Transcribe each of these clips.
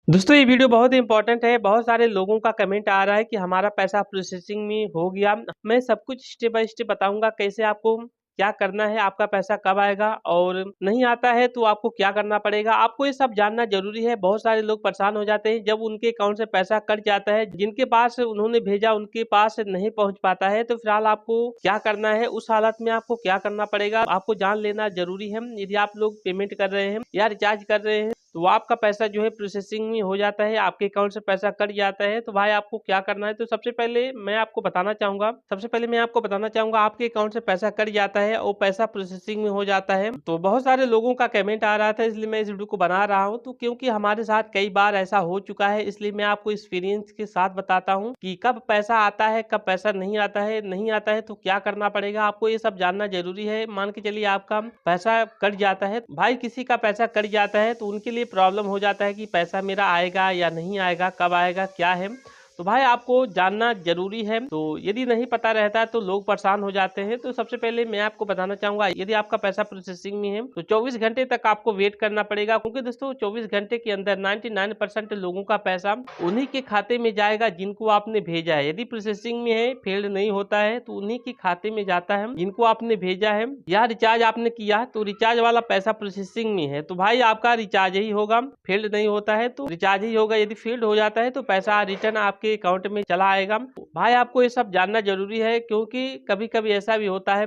दोस्तों ये वीडियो बहुत ही इंपॉर्टेंट है। बहुत सारे लोगों का कमेंट आ रहा है कि हमारा पैसा प्रोसेसिंग में हो गया। मैं सब कुछ स्टेप बाय स्टेप बताऊंगा कैसे आपको क्या करना है, आपका पैसा कब आएगा और नहीं आता है तो आपको क्या करना पड़ेगा। आपको ये सब जानना जरूरी है। बहुत सारे लोग परेशान हो जाते हैं जब उनके अकाउंट से पैसा कट जाता है, जिनके पास उन्होंने भेजा उनके पास नहीं पहुंच पाता है। तो फिलहाल आपको क्या करना है, उस हालत में आपको क्या करना पड़ेगा आपको जान लेना जरूरी है। यदि आप लोग पेमेंट कर रहे हैं या रिचार्ज कर रहे हैं तो आपका पैसा जो है प्रोसेसिंग में हो जाता है, आपके अकाउंट से पैसा कट जाता है, तो भाई आपको क्या करना है। तो सबसे पहले मैं आपको बताना चाहूंगा आपके अकाउंट से पैसा कट जाता है और पैसा प्रोसेसिंग में हो जाता है। तो बहुत सारे लोगों का कमेंट आ रहा था, इसलिए मैं इस वीडियो को बना रहा हूं। तो क्योंकि हमारे साथ कई बार ऐसा हो चुका है, इसलिए मैं आपको एक्सपीरियंस के साथ बताता हूँ कि कब पैसा आता है कब पैसा नहीं आता है। नहीं आता है तो क्या करना पड़ेगा, आपको ये सब जानना जरूरी है। मान के चलिए आपका पैसा कट जाता है, भाई किसी का पैसा कट जाता है तो उनके लिए प्रॉब्लम हो जाता है कि पैसा मेरा आएगा या नहीं आएगा, कब आएगा, क्या है। तो भाई आपको जानना जरूरी है। तो यदि नहीं पता रहता है तो लोग परेशान हो जाते हैं। तो सबसे पहले मैं आपको बताना चाहूंगा, यदि आपका पैसा प्रोसेसिंग में है तो 24 घंटे तक आपको वेट करना पड़ेगा। क्योंकि दोस्तों 24 घंटे के अंदर 99% लोगों का पैसा उन्हीं के खाते में जाएगा जिनको आपने भेजा है। यदि प्रोसेसिंग में है, फेल्ड नहीं होता है, तो उन्हीं के खाते में जाता है जिनको आपने भेजा है। या रिचार्ज आपने किया तो रिचार्ज वाला पैसा प्रोसेसिंग में है तो भाई आपका रिचार्ज ही होगा। फील्ड नहीं होता है तो रिचार्ज ही होगा। यदि फील्ड हो जाता है तो पैसा रिटर्न आपके अकाउंट में चला आएगा। भाई आपको ये सब जानना जरूरी है, क्योंकि कभी कभी ऐसा भी होता है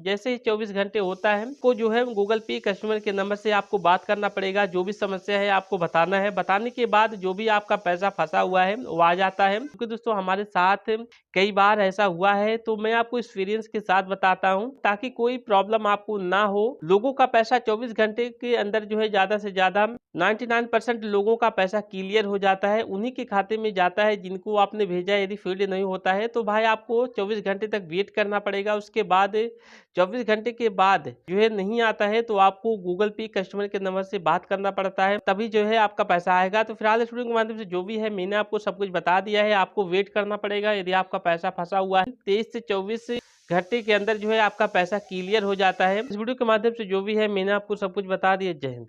जैसे ही 24 घंटे होता है को जो है गूगल पे कस्टमर के नंबर से आपको बात करना पड़ेगा। जो भी समस्या है आपको बताना है, बताने के बाद जो भी आपका पैसा फंसा हुआ है वो आ जाता है। क्योंकि दोस्तों हमारे साथ कई बार ऐसा हुआ है, तो मैं आपको एक्सपीरियंस के साथ बताता हूँ ताकि कोई प्रॉब्लम आपको ना हो। लोगों का पैसा 24 घंटे के अंदर जो है ज्यादा से ज्यादा 99% लोगों का पैसा क्लियर हो जाता है, उन्हीं के खाते में जाता है जिनको आपने भेजा है। यदि फील्ड नहीं होता है तो भाई आपको 24 घंटे तक वेट करना पड़ेगा। उसके बाद 24 घंटे के बाद जो है नहीं आता है तो आपको गूगल पे कस्टमर के नंबर से बात करना पड़ता है, तभी जो है आपका पैसा आएगा। तो फिलहाल इस वीडियो के माध्यम से जो भी है मैंने आपको सब कुछ बता दिया है। आपको वेट करना पड़ेगा। यदि आपका पैसा फंसा हुआ है 23 से 24 घंटे के अंदर जो है आपका पैसा क्लियर हो जाता है। इस वीडियो के माध्यम से जो भी है मैंने आपको सब कुछ बता दिया। जय हिंद।